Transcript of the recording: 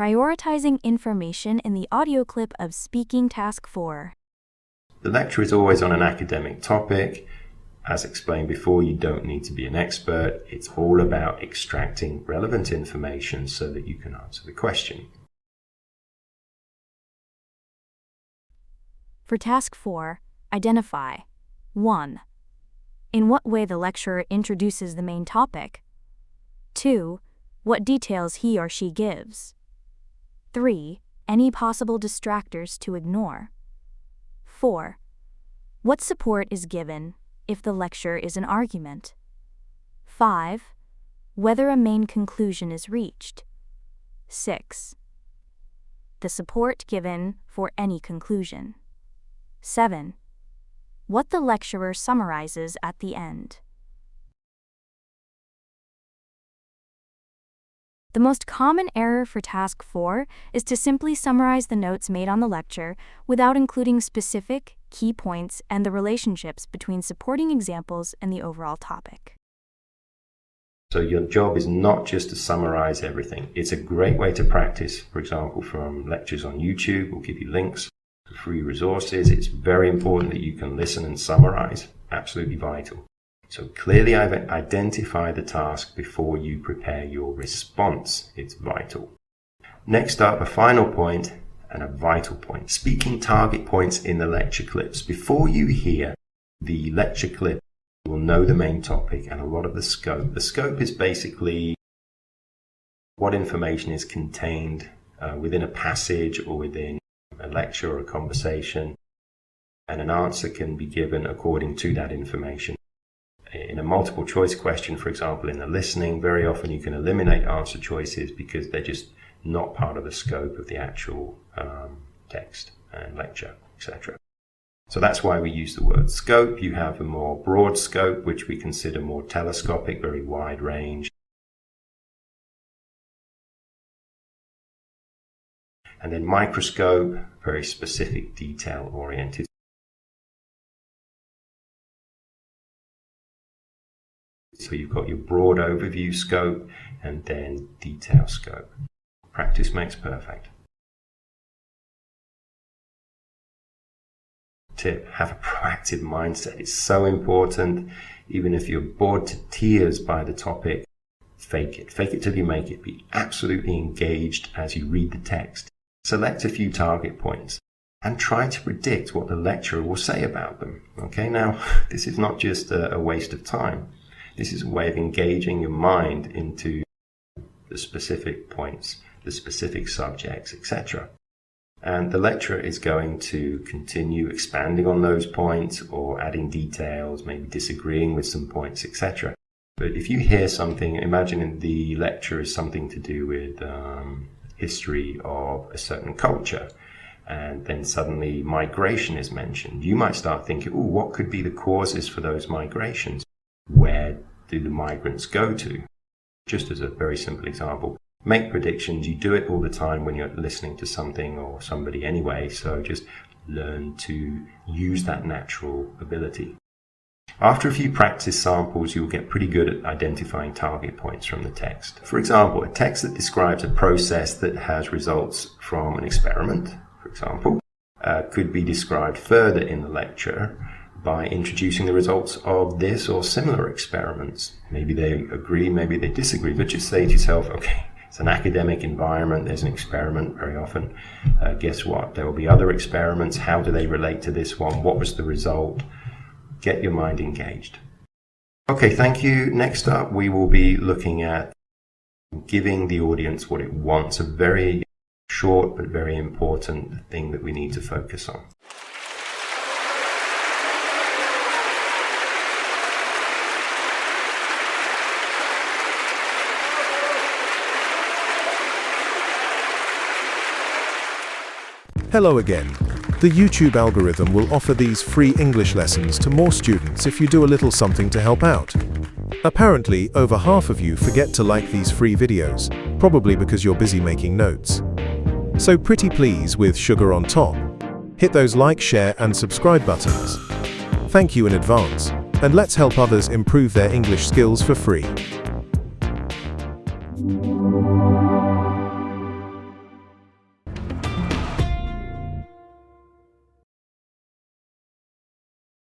prioritizing information in the audio clip of Speaking Task 4. The lecture is always on an academic topic. As explained before, you don't need to be an expert. It's all about extracting relevant information so that you can answer the question. For Task 4, identify 1. In what way the lecturer introduces the main topic. 2. What details he or she gives. 3. Any possible distractors to ignore. 4. What support is given if the lecture is an argument. 5. Whether a main conclusion is reached. 6. The support given for any conclusion. 7. What the lecturer summarizes at the end. The most common error for Task 4 is to simply summarize the notes made on the lecture without including specific, key points and the relationships between supporting examples and the overall topic. So your job is not just to summarize everything. It's a great way to practice, for example, from lectures on YouTube. We'll give you links to free resources. It's very important that you can listen and summarize. Absolutely vital. So clearly identify the task before you prepare your response. It's vital. Next up, a final point and a vital point. Speaking target points in the lecture clips. Before you hear the lecture clip, you will know the main topic and a lot of the scope. The scope is basically what information is contained within a passage or within a lecture or a conversation, and an answer can be given according to that information. In a multiple choice question, for example, in the listening, very often you can eliminate answer choices because they're just not part of the scope of the actual text and lecture, etc. So that's why we use the word scope. You have a more broad scope, which we consider more telescopic, very wide range. And then microscope, very specific, detail-oriented. So you've got your broad overview scope and then detail scope. Practice makes perfect. Tip, have a proactive mindset. It's so important. Even if you're bored to tears by the topic, fake it. Fake it till you make it. Be absolutely engaged as you read the text. Select a few target points and try to predict what the lecturer will say about them. Okay, now this is not just a waste of time. This is a way of engaging your mind into the specific points, the specific subjects, etc. And the lecturer is going to continue expanding on those points or adding details, maybe disagreeing with some points, etc. But if you hear something, imagine the lecture is something to do with history of a certain culture, and then suddenly migration is mentioned. You might start thinking, what could be the causes for those migrations? Where do the migrants go to? Just as a very simple example, make predictions. You do it all the time when you're listening to something or somebody anyway, so just learn to use that natural ability. After a few practice samples, you'll get pretty good at identifying target points from the text. For example, a text that describes a process that has results from an experiment, for example, could be described further in the lecture by introducing the results of this or similar experiments. Maybe they agree, maybe they disagree, but just say to yourself, okay, it's an academic environment, there's an experiment very often. Guess what? There will be other experiments. How do they relate to this one? What was the result? Get your mind engaged. Okay, thank you. Next up, we will be looking at giving the audience what it wants, a very short but very important thing that we need to focus on. Hello again. The YouTube algorithm will offer these free English lessons to more students if you do a little something to help out. Apparently, over half of you forget to like these free videos, probably because you're busy making notes. So pretty please, with sugar on top, hit those like, share and subscribe buttons. Thank you in advance, and let's help others improve their English skills for free.